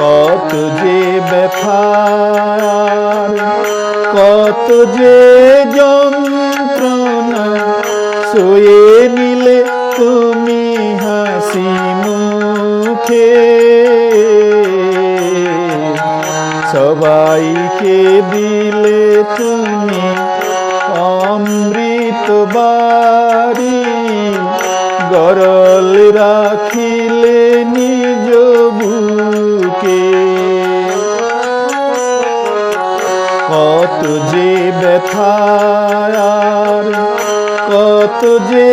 কত যে ব্যথার, কত যে যন্ত্রণা সয়ে নিলে তুমি হাসি মুখে। সবাইকে দিলে তুমি অমৃত বাড়ি, গরল রাখিলে নিজ বুকে। কত যে ব্যথার, কত যে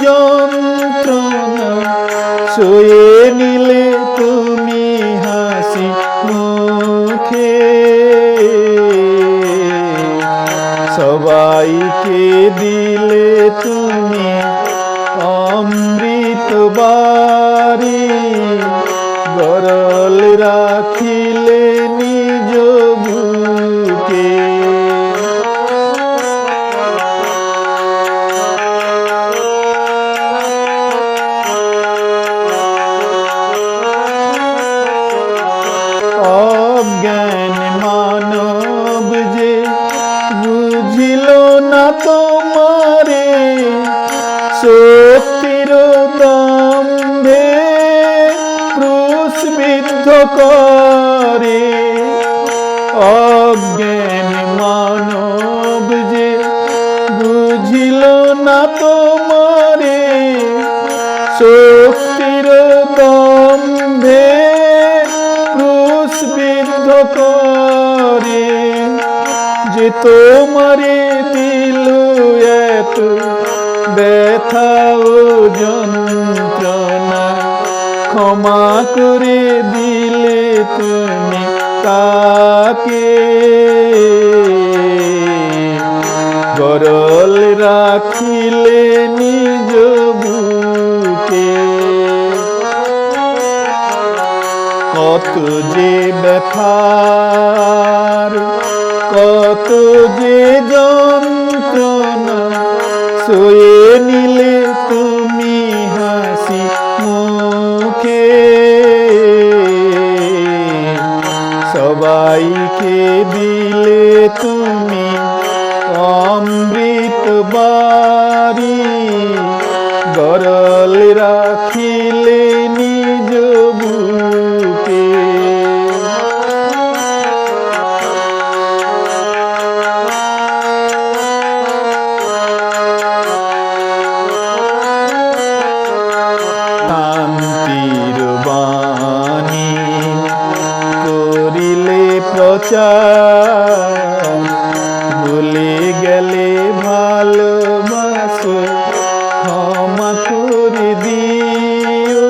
যন্ত্রণা সয়ে নিলে তুমি হাসি মুখে। সবাইকে দিলে তুমি অমৃত বাড়ি, গরল রাখিলে নিজ বুকে। অজ্ঞান মানব যে বুঝিল না তোমারে, শক্তির দম্ভে ক্রুশবিদ্ধ করে। অজ্ঞান মানব যে বুঝিল না তোমারে, শক্তির দম্ভে ক্রুশবিদ্ধ করে। যে তোমারে দিল এত ব্যথা ও যন্ত্রণা, ক্ষমা করে দিলে তুমি তাকে, গরল রাখিলে নিজ বুকে। কত যে ব্যথার, কত যে যন্ত্রণা সয়ে নিলে তুমি হাসি মুখে। সবাইকে দিলে তুমি অমৃত বাড়ি, গরল রাখিলে নিজ বুকে। শান্তির বাণী করিলে প্রচার, ভুলে গেলে ভালোবাসো, ক্ষমা করে দিও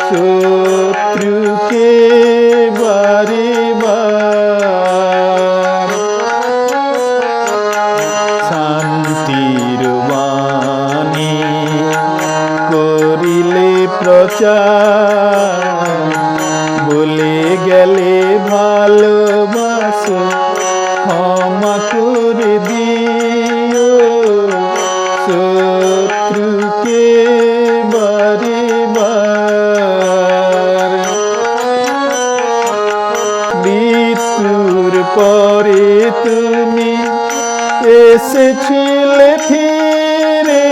শত্রুকে বারে বার। শান্তির বাণী করিলে প্রচার, বলে গেলে ভালোবাসো, ক্ষমা করে দিও শত্রুকে বারে বার। মৃত্যুর পরে তুমি এসেছিলে ফিরে,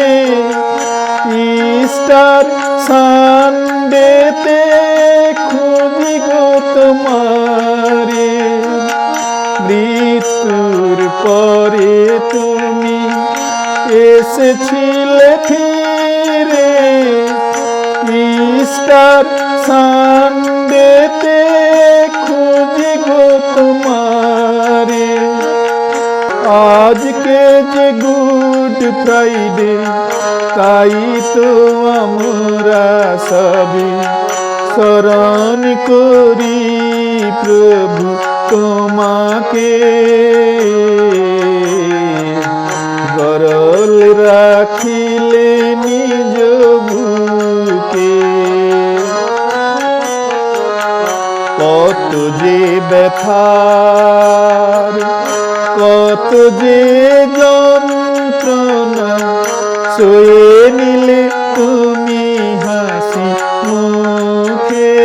ইস্টার সানডেতে খুঁজি গো তোমারে। মৃত্যুর পরে তুমি এসেছিলে ফিরে, ইস্টার সানডেতে খুঁজি গো তোমারে। আজকে যে গুড ফ্রাইডে, তাই তো আমরা সবে স্মরণ করি প্রভু তোমাকে, গরল রাখিলে নিজ বুকে। কত যে ব্যথার, কত যে যন্ত্রণা সয়ে নিলে তুমি হাসি মুখে।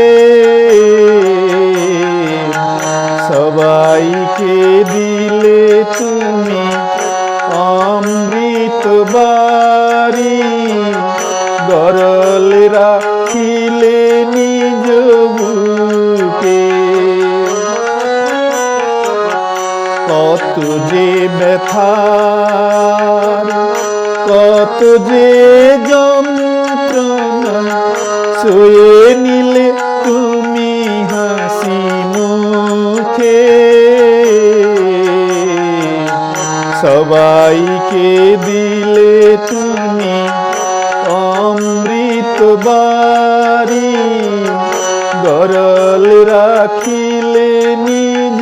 কত যে ব্যথার কত যে যন্ত্রণা সয়ে নিলে তুমি হাসি মুখে সবাইকে দিলে তুমি অমৃত বারি গরল রাখিলে নিজ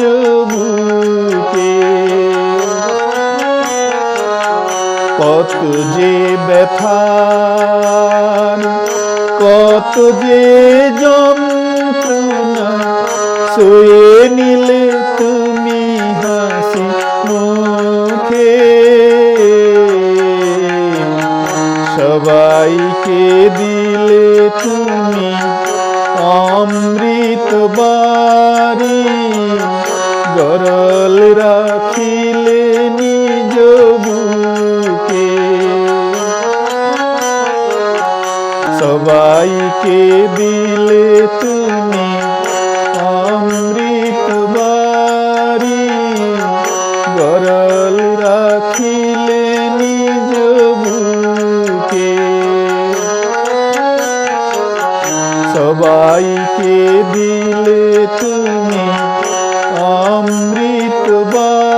বুকে কত যে ব্যথার কত যে যন্ত্রণা সয়ে নিলে তুমি হাসি মুখে সবাইকে দিলে তুমি অমৃত বারি গরল রাখিলে নিজ বুকে সবাইকে দিলে তুমি অমৃত বারি গরল রাখিলে নিজ বুকে সবাইকে দিলে তুমি অমৃত বারি